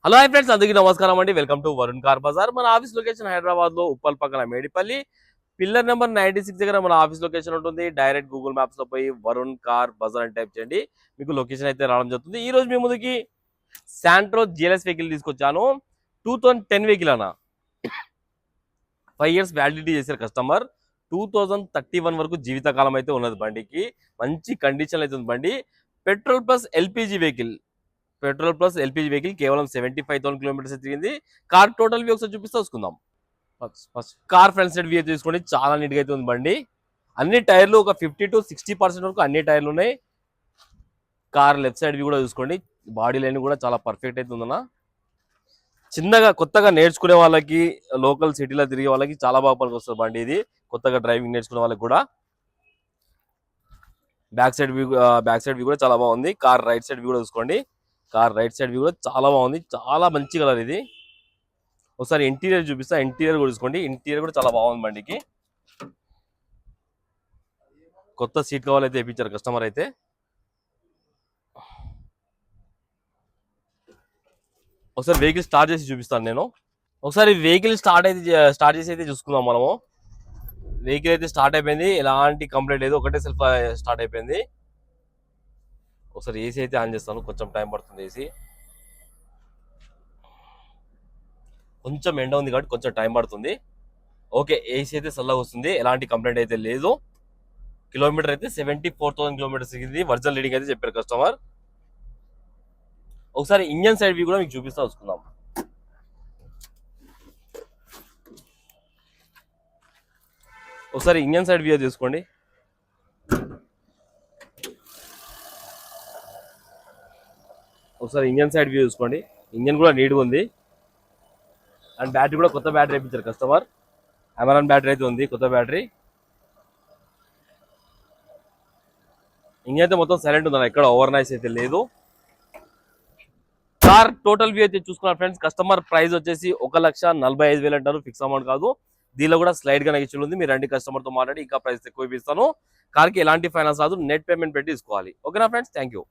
Hello hi friends, అందరికీ నమస్కారం అండి. Welcome to Varun car Bazaar. మన ఆఫీస్ లొకేషన్ హైదరాబాద్ లో ఉప్పల్ పక్కన మేడిపల్లి పిల్లర్ నెంబర్ 96 దగ్గర మన ఆఫీస్ లొకేషన్ ఉంటుంది. డైరెక్ట్ గూగుల్ మ్యాప్స్ లో పోయి వరుణ్ కార్ బజార్ అని టైప్ చేయండి, మీకు లొకేషన్ అయితే రావడం జరుగుతుంది. ఈ రోజు మీ ముందుకి శాంట్రో జిఎల్ఎస్ వెహికల్ తీసుకొచ్చాను. 2010 వెహికల్ అన్న, 5 years వ్యాలిడిటీ చేశారు కస్టమర్. 2031 వరకు జీవితకాలం అయితే ఉన్నది బండికి. మంచి కండిషన్ అయితే ఉంది బండి. పెట్రోల్ ప్లస్ ఎల్పిజి వెహికల్ కేవలం 75,000 కిలోమీటర్స్ తిరిగింది. కార్ టోటల్ వ్యూ ఒకసారి చూపిస్తే వస్తుందాం. First car front side view తీసుకోండి, చాలా నీట్ గా అయితే ఉంది బండి. అన్ని టైర్లు ఒక 50 to 60% వరకు అన్ని టైర్లు ఉన్నాయి. కార్ లెఫ్ట్ సైడ్ వ్యూ కూడా చూసుకోండి, బాడీ లైన్ కూడా చాలా పర్ఫెక్ట్ అయితే ఉందన్న. చిన్నగా కొత్తగా నేర్చుకునే వాళ్ళకి, లోకల్ సిటీలో తిరిగే వాళ్ళకి చాలా బాగా పనికి వస్తుంది బండి ఇది. కొత్తగా డ్రైవింగ్ నేర్చుకునే వాళ్ళకి కూడా. బ్యాక్ సైడ్ వ్యూ కూడా చాలా బాగుంది. కార్ రైట్ సైడ్ వ్యూ కూడా చూసుకోండి, కార్ రైట్ సైడ్ వ్యూ కూడా చాలా బాగుంది. చాలా మంచి కలర్ ఇది. ఒకసారి ఇంటీరియర్ చూపిస్తా, ఇంటీరియర్ కూడా చూసుకోండి. ఇంటీరియర్ కూడా చాలా బాగుంది బండికి. కొత్త సీట్ కవర్ అయితే వేయించారు కస్టమర్ అయితే. ఒకసారి వెహికల్ స్టార్ట్ చేసి చూపిస్తాను నేను. ఒకసారి వెహికల్ స్టార్ట్ చేసి అయితే చూసుకుందాం మనము. వెహికల్ అయితే స్టార్ట్ అయిపోయింది, ఎలాంటి కంప్లైంట్ లేదు, ఒకటే సెల్ఫ్ స్టార్ట్ అయిపోయింది. ఒకసారి ఏసీ అయితే ఆన్ చేస్తాను, కొంచెం టైం పడుతుంది. ఏసీ కొంచెం ఎండ ఉంది కాబట్టి కొంచెం టైం పడుతుంది. ఓకే, ఏసీ అయితే చల్లగా వస్తుంది, ఎలాంటి కంప్లైంట్ అయితే లేదు. కిలోమీటర్ అయితే 74,000 కిలోమీటర్స్ ఇది. వర్జన్ రీడింగ్ అయితే చెప్పారు కస్టమర్. ఒకసారి ఇంజన్ సైడ్ వ్యూ కూడా మీకు చూపిస్తా వస్తున్నాం. ఒకసారి ఇంజన్ సైడ్ వ్యూ తీసుకోండి. ఒకసారి ఇంజన్ సైడ్ వ్యూ చూసుకోండి, ఇంజన్ కూడా నీట్గా ఉంది. అండ్ బ్యాటరీ కూడా కొత్త బ్యాటరీ వేయించారు కస్టమర్. అమెరాన్ బ్యాటరీ అయితే ఉంది, కొత్త బ్యాటరీ. ఇంజన్ అయితే మొత్తం సైలెంట్ ఉందన్న, ఎక్కడ ఓవర్ నాయిస్ అయితే లేదు. కార్ టోటల్ వ్యూ అయితే చూసుకున్నారు ఫ్రెండ్స్. కస్టమర్ ప్రైస్ వచ్చేసి 1,45,000 అంటారు, ఫిక్స్ అమౌంట్ కాదు. దీనిలో కూడా స్లైడ్ గా నెగిషన్ ఉంది. మీరు రండి కస్టమర్ తో మాట్లాడి ఇంకా ప్రైస్ ఎక్కువ ఇస్తాను. కార్ కి ఎలాంటి ఫైనాన్స్ రాదు, నెట్ పేమెంట్ పెట్టి తీసుకోవాలి. ఓకేనా ఫ్రెండ్స్, థ్యాంక్ యూ.